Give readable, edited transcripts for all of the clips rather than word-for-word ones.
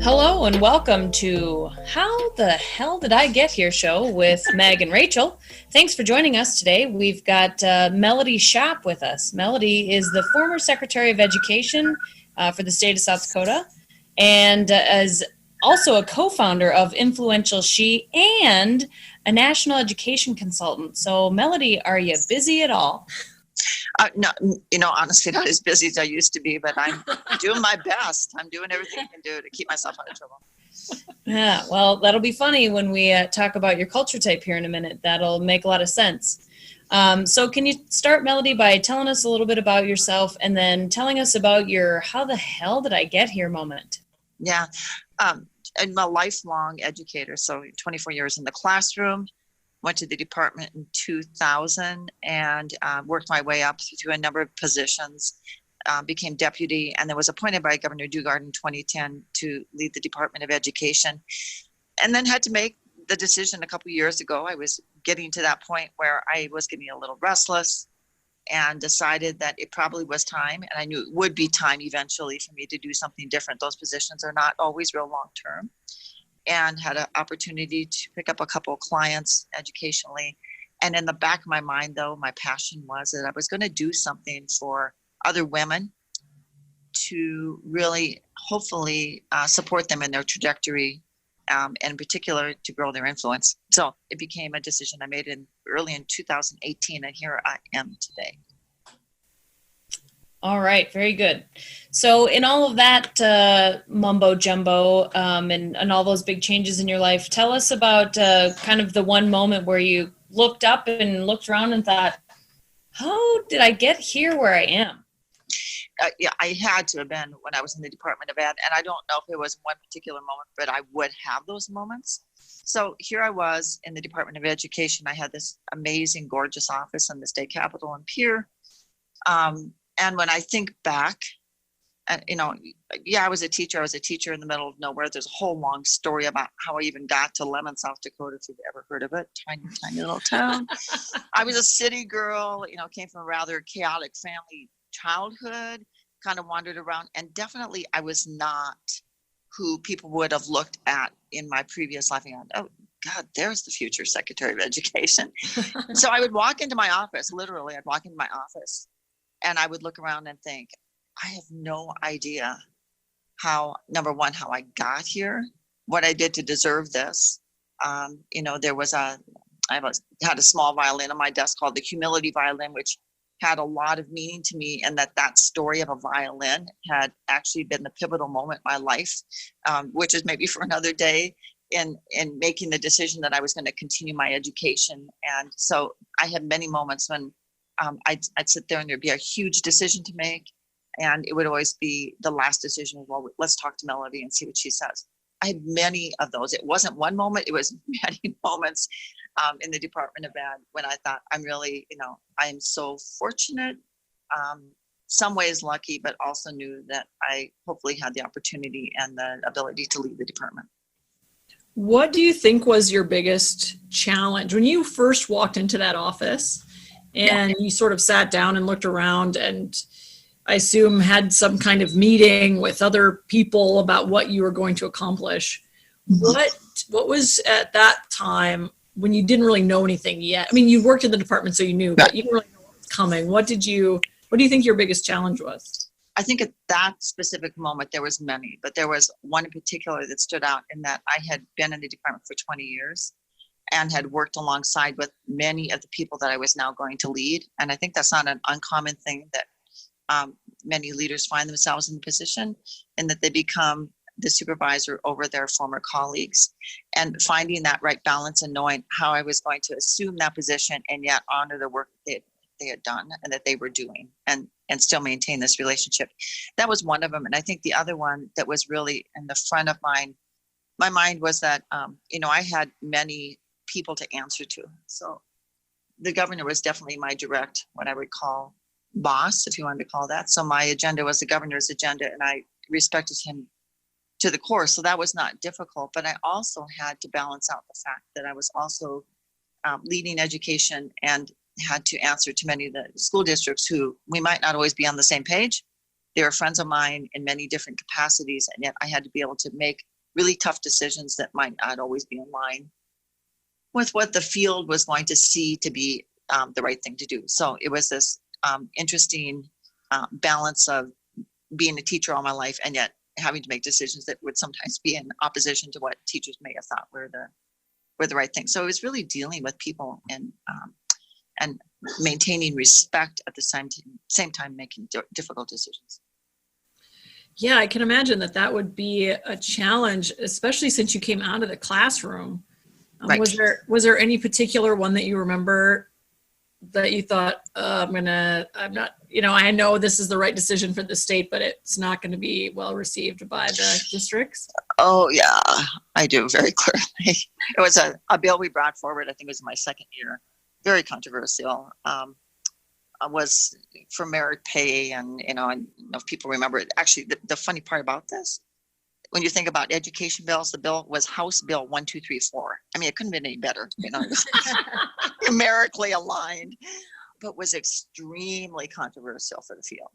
Hello and welcome to How the Hell Did I Get Here show with Meg and Rachel. Thanks for joining us today. We've got Melody Schopp with us. Melody is the former Secretary of Education for the state of South Dakota and is also a co-founder of Influential She and a national education consultant. So Melody, are you busy at all? No, honestly, not as busy as I used to be, but I'm doing my best. I'm doing everything I can do to keep myself out of trouble. Yeah, well, that'll be funny when we talk about your culture type here in a minute. That'll make a lot of sense. So can you start, Melody, by telling us a little bit about yourself and then telling us about your how the hell did I get here moment? Yeah, I'm a lifelong educator, so 24 years in the classroom. Went to the department in 2000 and worked my way up through a number of positions, became deputy, and then was appointed by Governor Dugard in 2010 to lead the Department of Education. And then had to make the decision a couple of years ago. I was getting to that point where I was getting a little restless and decided that it probably was time, and I knew it would be time eventually for me to do something different. Those positions are not always real long term. And had an opportunity to pick up a couple of clients educationally. And in the back of my mind, though, my passion was that I was going to do something for other women to really, hopefully, support them in their trajectory, and in particular, to grow their influence. So it became a decision I made early in 2018, and here I am today. All right, very good. So in all of that mumbo jumbo and all those big changes in your life, tell us about kind of the one moment where you looked up and looked around and thought, how did I get here where I am? Yeah, I had to have been when I was in the Department of Ed, and I don't know if it was one particular moment, but I would have those moments. So here I was in the Department of Education. I had this amazing, gorgeous office in the state capitol in Pierre. And when I think back, I was a teacher. I was a teacher in the middle of nowhere. There's a whole long story about how I even got to Lemmon, South Dakota, if you've ever heard of it. Tiny, tiny little town. I was a city girl, came from a rather chaotic family childhood, kind of wandered around. And definitely I was not who people would have looked at in my previous life. Oh, God, there's the future Secretary of Education. So I would walk into my office, literally, I'd walk into my office. And I would look around and think, I have no idea number one, how I got here, what I did to deserve this. I had a small violin on my desk called the humility violin, which had a lot of meaning to me. And that story of a violin had actually been the pivotal moment in my life, which is maybe for another day in making the decision that I was going to continue my education. And so I had many moments when I'd sit there and there'd be a huge decision to make. And it would always be the last decision. Well, let's talk to Melody and see what she says. I had many of those. It wasn't one moment. It was many moments in the Department of Ed when I thought I'm really, I am so fortunate, some ways lucky, but also knew that I hopefully had the opportunity and the ability to lead the department. What do you think was your biggest challenge when you first walked into that office? And you sort of sat down and looked around and I assume had some kind of meeting with other people about what you were going to accomplish. What was at that time when you didn't really know anything yet? I mean, you worked in the department, so you knew, but you didn't really know what was coming. What do you think your biggest challenge was? I think at that specific moment, there was many, but there was one in particular that stood out in that I had been in the department for 20 years. And had worked alongside with many of the people that I was now going to lead. And I think that's not an uncommon thing that many leaders find themselves in the position, and that they become the supervisor over their former colleagues, and finding that right balance and knowing how I was going to assume that position and yet honor the work that they had done and that they were doing and still maintain this relationship. That was one of them. And I think the other one that was really in the front of my mind was that, I had many people to answer to. So the governor was definitely my direct, what I would call boss, if you wanted to call that. So my agenda was the governor's agenda, and I respected him to the core. So that was not difficult, but I also had to balance out the fact that I was also leading education and had to answer to many of the school districts who we might not always be on the same page. They were friends of mine in many different capacities, and yet I had to be able to make really tough decisions that might not always be in line with what the field was going to see to be the right thing to do. So it was this interesting balance of being a teacher all my life and yet having to make decisions that would sometimes be in opposition to what teachers may have thought were the right thing. So it was really dealing with people and maintaining respect at the same time making difficult decisions. Yeah, I can imagine that would be a challenge, especially since you came out of the classroom. Right. Was there any particular one that you remember that you thought, I'm not, I know this is the right decision for the state, but it's not going to be well received by the districts? Oh yeah, I do very clearly. It was a bill we brought forward, I think it was my second year, very controversial. Was for merit pay, and I don't know if people remember it. Actually, the funny part about this, when you think about education bills, the bill was House Bill 1234. I mean, it couldn't have been any better, numerically aligned, but was extremely controversial for the field.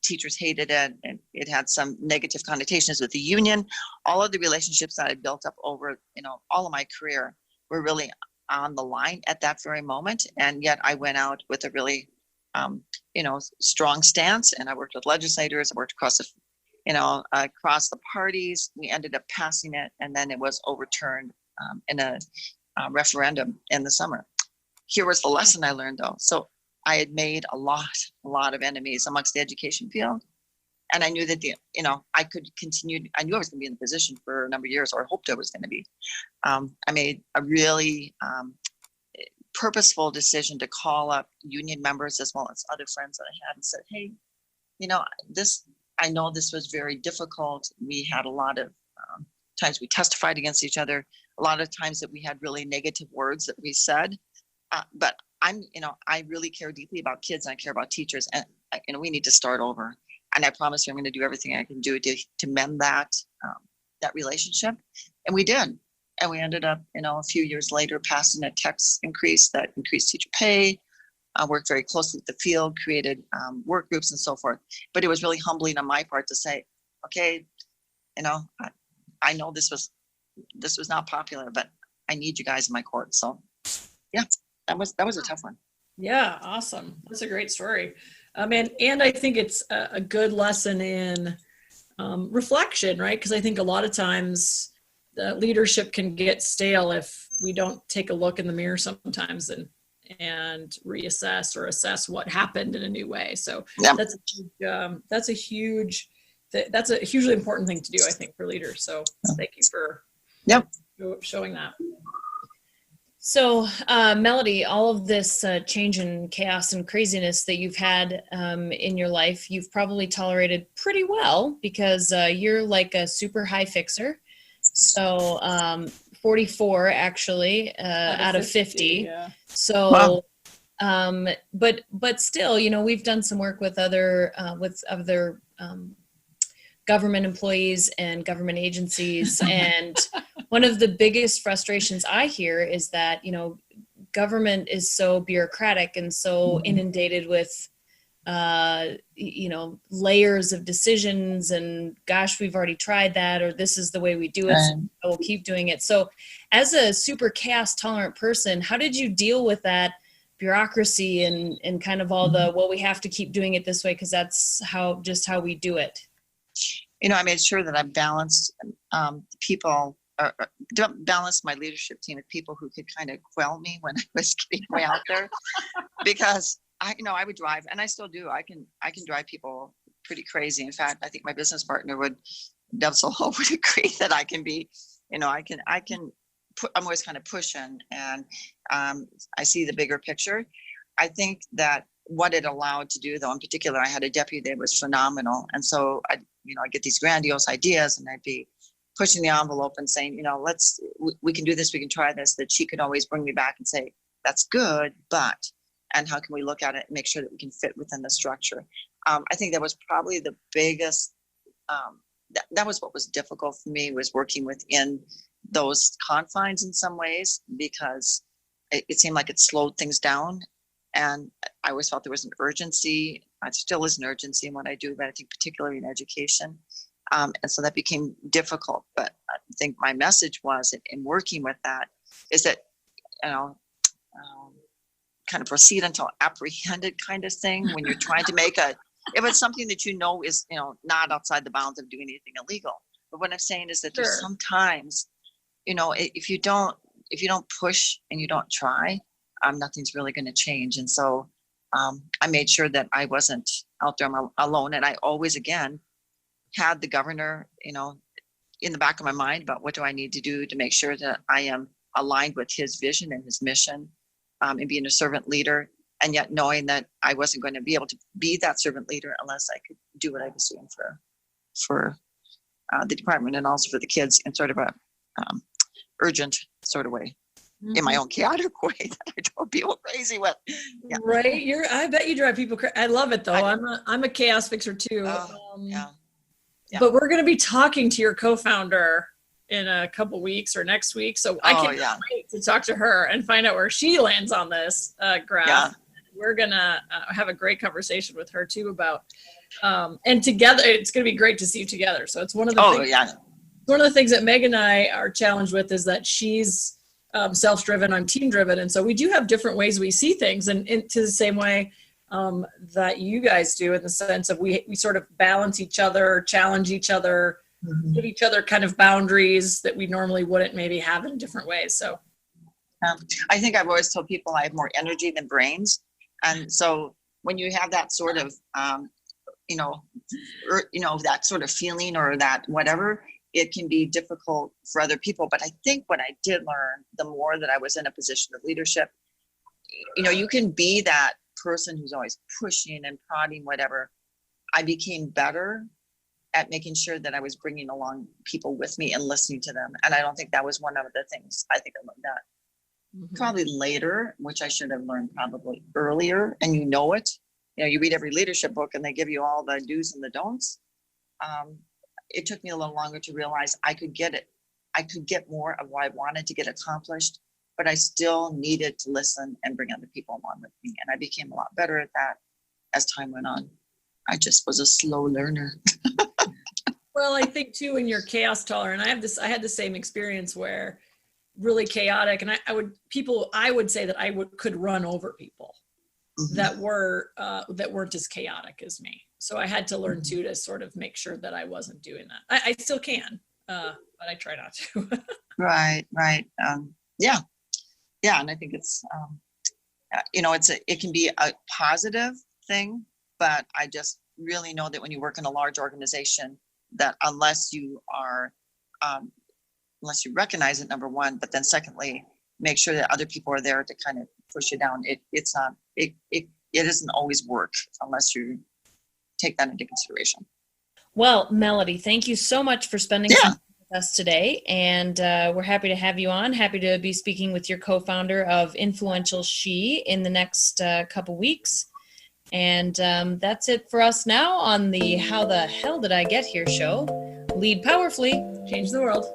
Teachers hated it, and it had some negative connotations with the union. All of the relationships that I built up over, all of my career were really on the line at that very moment. And yet I went out with a really, strong stance, and I worked with legislators. I worked across the parties. We ended up passing it, and then it was overturned in a referendum in the summer. Here was the lesson I learned, though. So I had made a lot of enemies amongst the education field. And I knew that I could continue. I knew I was going to be in the position for a number of years, or I hoped I was going to be. I made a really purposeful decision to call up union members as well as other friends that I had and said, hey, I know this was very difficult. We had a lot of times we testified against each other, a lot of times that we had really negative words that we said. But I really care deeply about kids, and I care about teachers, and we need to start over. And I promise you, I'm going to do everything I can do to mend that relationship. And we did. And we ended up, a few years later, passing a tax increase that increased teacher pay. I worked very closely with the field, created work groups and so forth. But it was really humbling on my part to say, okay, I know this was not popular, but I need you guys in my court. So yeah, that was a tough one. Yeah, awesome. That's a great story. And I think it's a good lesson in reflection, right? Because I think a lot of times the leadership can get stale if we don't take a look in the mirror sometimes and reassess or assess what happened in a new way. So yeah. That's a hugely important thing to do, I think, for leaders. So thank you for showing that. So, Melody, all of this change and chaos and craziness that you've had in your life, you've probably tolerated pretty well because you're like a super high fixer. So, 44 actually out of 50. Yeah. So, wow. But still, we've done some work with other government employees and government agencies. And one of the biggest frustrations I hear is that, government is so bureaucratic and so inundated with, layers of decisions and gosh, we've already tried that, or this is the way we do it. So we'll keep doing it. So as a super chaos tolerant person, how did you deal with that bureaucracy and kind of all we have to keep doing it this way, because that's how we do it? I made sure that I balanced people, balanced my leadership team with people who could kind of quell me when I was getting way out there, because I would drive, and I still do. I can drive people pretty crazy. In fact, I think my business partner would agree that I can be, I'm always kind of pushing, and I see the bigger picture. I think that what it allowed to do, though, in particular, I had a deputy that was phenomenal. And so I get these grandiose ideas, and I'd be pushing the envelope and saying, we can do this, we can try this, that she could always bring me back and say, that's good, and how can we look at it and make sure that we can fit within the structure? I think that was probably the biggest, that was what was difficult for me, was working within those confines in some ways, because it seemed like it slowed things down. And I always felt there was an urgency. There still is an urgency in what I do, but I think particularly in education, And so that became difficult. But I think my message was in working with that is that, kind of proceed until apprehended kind of thing when you're trying to make if it's something that is, not outside the bounds of doing anything illegal. But what I'm saying is that there's sometimes, if you don't push and you don't try, nothing's really going to change. And so I made sure that I wasn't out there alone. And I always, again, had the governor, in the back of my mind about what do I need to do to make sure that I am aligned with his vision and his mission, and being a servant leader, and yet knowing that I wasn't going to be able to be that servant leader unless I could do what I was doing for the department and also for the kids in sort of a urgent sort of way, in my own chaotic way that I drove people crazy with. Yeah. Right. I bet you drive people crazy. I love it though. I'm a chaos fixer too. Yeah. But we're going to be talking to your co-founder in a couple weeks or next week. So I can't wait to talk to her and find out where she lands on this graph. Yeah. We're going to have a great conversation with her too about, and together, it's going to be great to see you together. So it's one of the things, one of the things that Meg and I are challenged with is that she's self-driven, I'm team-driven. And so we do have different ways we see things, and to the same way that you guys do, in the sense of we sort of balance each other, challenge each other, give each other kind of boundaries that we normally wouldn't maybe have in different ways. So I think I've always told people I have more energy than brains. And so when you have that sort of, that sort of feeling or that whatever, it can be difficult for other people. But I think what I did learn, the more that I was in a position of leadership, you can be that person who's always pushing and prodding, whatever. I became better at making sure that I was bringing along people with me and listening to them. And I don't think that was one of the things. I think I learned that probably later, which I should have learned probably earlier. And it. You read every leadership book and they give you all the do's and the don'ts. It took me a little longer to realize I could get it. I could get more of what I wanted to get accomplished, but I still needed to listen and bring other people along with me. And I became a lot better at that as time went on. I just was a slow learner. Well, I think too, in your chaos tolerant, I had the same experience where really chaotic, and I would say that could run over people that weren't as chaotic as me. So I had to learn too to sort of make sure that I wasn't doing that. I still can, but I try not to. Right. Yeah. And I think it's, it can be a positive thing, but I just really know that when you work in a large organization, that unless you recognize it, number one, but then secondly, make sure that other people are there to kind of push you down. It doesn't always work unless you take that into consideration. Well, Melody, thank you so much for spending some time with us today. And we're happy to have you on. Happy to be speaking with your co-founder of Influential She in the next couple weeks. And that's it for us now on the How the Hell Did I Get Here show. Lead powerfully, change the world.